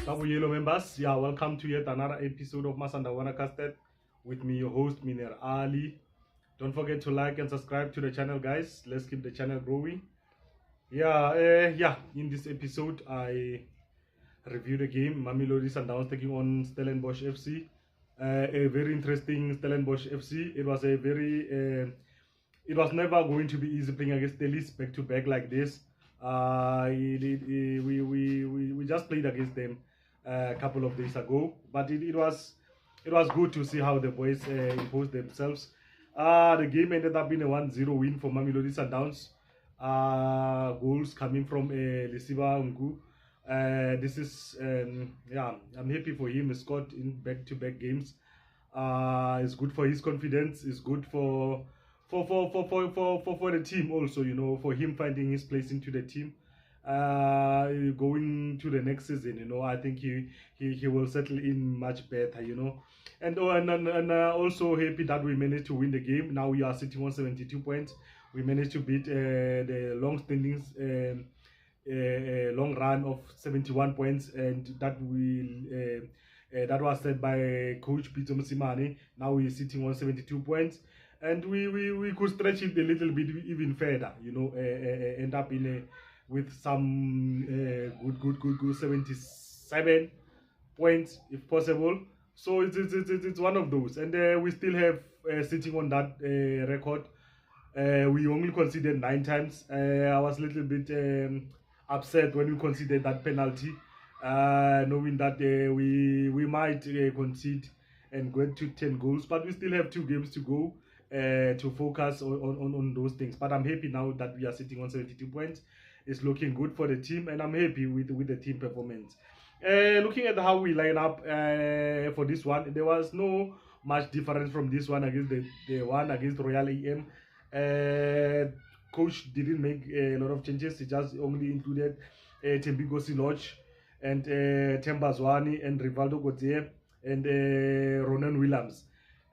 Cabo Yellow members, yeah, welcome to yet another episode of MASANDAWANA CUSTARD with me, your host, Miner Ali. Don't forget to like and subscribe to the channel, guys. Let's keep the channel growing. In this episode, I review the game. Mamelodi Sundowns taking on Stellenbosch FC. A very interesting Stellenbosch FC. It was it was never going to be easy playing against Stellis back to back like this. We just played against them a couple of days ago, but it was good to see how the boys imposed themselves. The game ended up being a 1-0 win for Mamelodi Sundowns. Goals coming from Lesiba Ngu. This is I'm happy for him. He scored in back-to-back games. It's good for his confidence. It's good for the team also, you know, for him finding his place into the team. Going to the next season, you know, I think he will settle in much better, you know. And also happy that we managed to win the game. Now we are sitting on 72 points. We managed to beat the long run of 71 points, and that that was set by Coach Peter Musimane. Now we're sitting on 72 points, and we could stretch it a little bit even further, you know, end up with some good 77 points if possible. So it's one of those, and we still have sitting on that record. We only conceded 9 times. I was a little bit upset when we conceded that penalty, knowing that we might concede and go to 10 goals, but we still have 2 games to go to focus on those things. But I'm happy now that we are sitting on 72 points. It's looking good for the team, and I'm happy with the team performance. Looking at how we line up for this one, there was no much difference from this one against the one against Royal EM. Coach didn't make a lot of changes. He just only included Tembigo Siloj and Temba Zwani and Rivaldo Gauthier and Ronan Williams,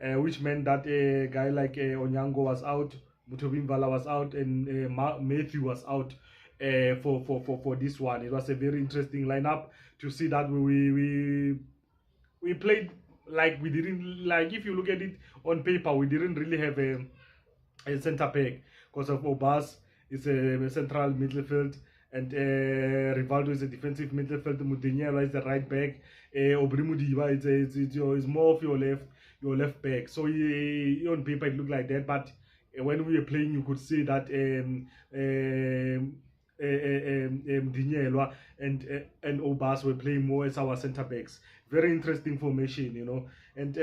which meant that a guy like Onyango was out, Mutobin Vala was out, and Matthew was out for this one. It was a very interesting lineup to see that we played like we didn't, like, if you look at it on paper, we didn't really have a center back because of Obas is a central midfield, and Rivaldo is a defensive midfield. Mudinyela is the right back. Obrimudiva is more of your left back. So on paper it looked like that, but when we were playing, you could see that Mdinyelwa and Obas were playing more as our center backs. Very interesting formation, you know. And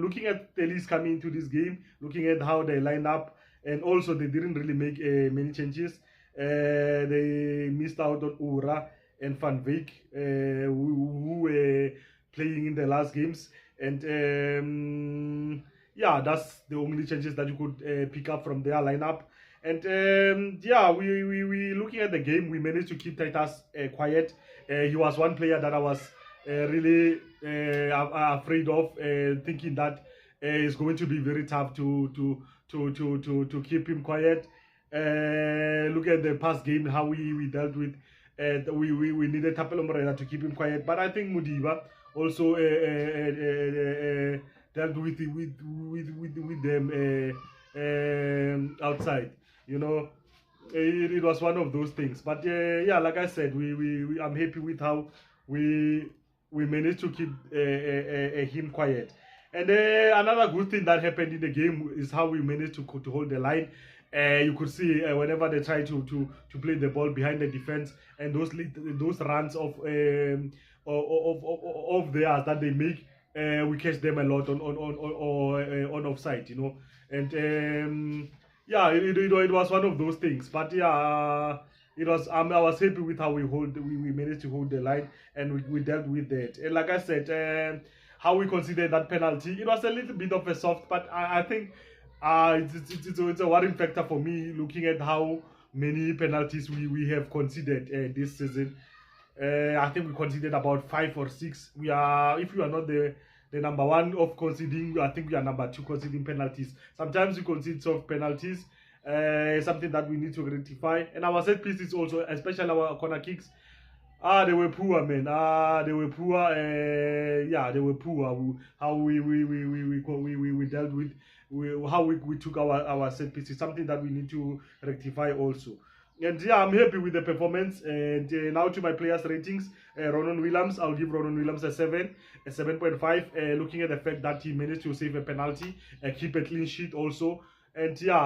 looking at Telis coming into this game, looking at how they line up, and also they didn't really make many changes. They missed out on Ura and Van Beek, who were playing in the last games. And yeah, that's the only changes that you could pick up from their lineup. And we looking at the game, we managed to keep Titus quiet. He was one player that I was really afraid of, thinking that it's going to be very tough to keep him quiet. Look at the past game, how we dealt with. We needed Tapelo Morena to keep him quiet, but I think Mudiba also dealt with them outside. You know, it was one of those things. But yeah, like I said, I'm happy with how we managed to keep him quiet. And another good thing that happened in the game is how we managed to hold the line. You could see whenever they try to play the ball behind the defense, and those runs of theirs that they make, we catch them a lot on offside, you know. And yeah, it was one of those things. But yeah, it was. I was happy with how we managed to hold the line, and we dealt with that. And like I said, how we considered that penalty, it was a little bit of a soft, but I think it's a worrying factor for me, looking at how many penalties we have considered this season. I think we considered about 5 or 6. We are, if you are not the number one of conceding, I think we are number 2 conceding penalties. Sometimes we concede soft penalties, something that we need to rectify. And our set pieces also, especially our corner kicks, They were poor, man. They were poor. Yeah, they were poor. How we dealt with, how we took our set pieces, something that we need to rectify also. And yeah, I'm happy with the performance. And now to my players' ratings, Ronan Williams, I'll give Ronan Williams a 7.5. Looking at the fact that he managed to save a penalty, keep a clean sheet also. And yeah,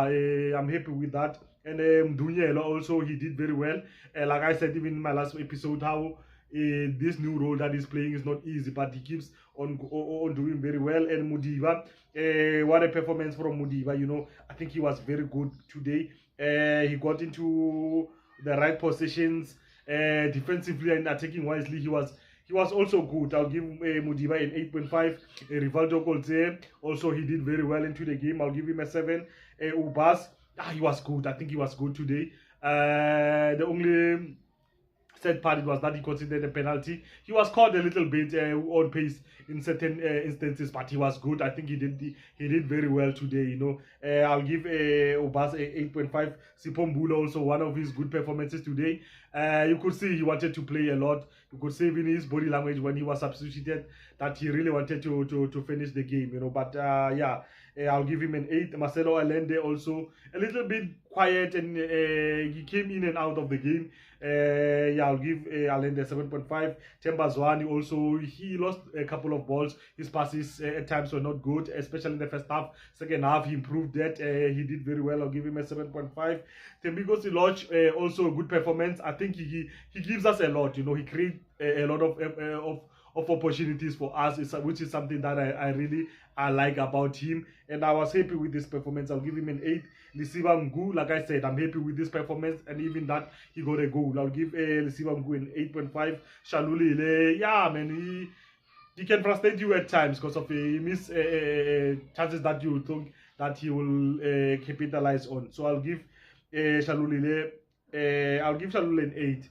I'm happy with that. And Dunyelo also, he did very well. Like I said even in my last episode, how this new role that he's playing is not easy, but he keeps on doing very well. And Mudiva, what a performance from Mudiva. You know, I think he was very good today. He got into the right positions, defensively and attacking wisely. He was also good. I'll give Mudiva an 8.5. Rivaldo Colze, also he did very well into the game. I'll give him a 7. Ubas, he was good. I think he was good today. The only sad part was that he considered a penalty. He was caught a little bit on pace in certain instances, but he was good. I think he did very well today. You know, I'll give Ubas a 8.5. Sipombula also one of his good performances today. You could see he wanted to play a lot. You could see in his body language when he was substituted that he really wanted to finish the game. You know, but yeah. I'll give him an 8. Marcelo Allende also a little bit quiet, and he came in and out of the game. Yeah, I'll give Allende 7.5. Themba Zwane also, he lost a couple of balls. His passes at times were not good, especially in the first half. Second half, he improved that. He did very well. I'll give him a 7.5. Tembigo Siloch, also a good performance. I think he gives us a lot. You know, he creates a lot of opportunities for us, which is something that I really like about him, and I was happy with this performance. I'll give him an 8. Lisiba Mgu, like I said, I'm happy with this performance, and even that he got a goal. I'll give Lisiba Mgu an 8.5. Shalulile, yeah, man, he can frustrate you at times because of he miss chances that you think that he will capitalize on. So I'll give Shalulile an 8.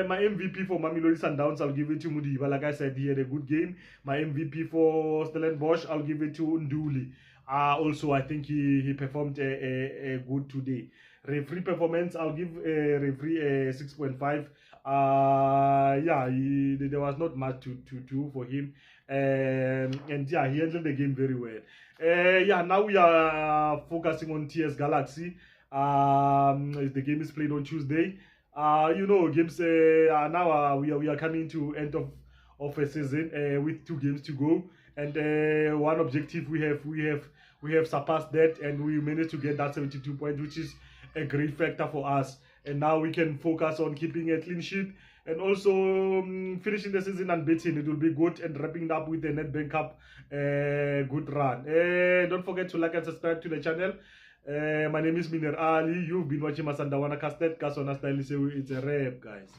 My MVP for Mamelodi Sundowns, I'll give it to Mudiva. Like I said, he had a good game. My MVP for Stellenbosch, I'll give it to Nduli. Also, I think he performed a good today. Referee performance, I'll give referee a 6.5. Yeah, there was not much to do for him. And yeah, he handled the game very well. Yeah, now we are focusing on TS Galaxy. The game is played on Tuesday. You know, games now we are coming to end of a season with 2 games to go, and one objective we have surpassed that, and we managed to get that 72 points, which is a great factor for us. And now we can focus on keeping a clean sheet and also finishing the season unbeaten. It will be good, and wrapping it up with the Nedbank Cup good run. Don't forget to like and subscribe to the channel. My name is Miner Ali. You've been watching MASANDAWANA CUSTARD. Kasona Style. It's a rap, guys.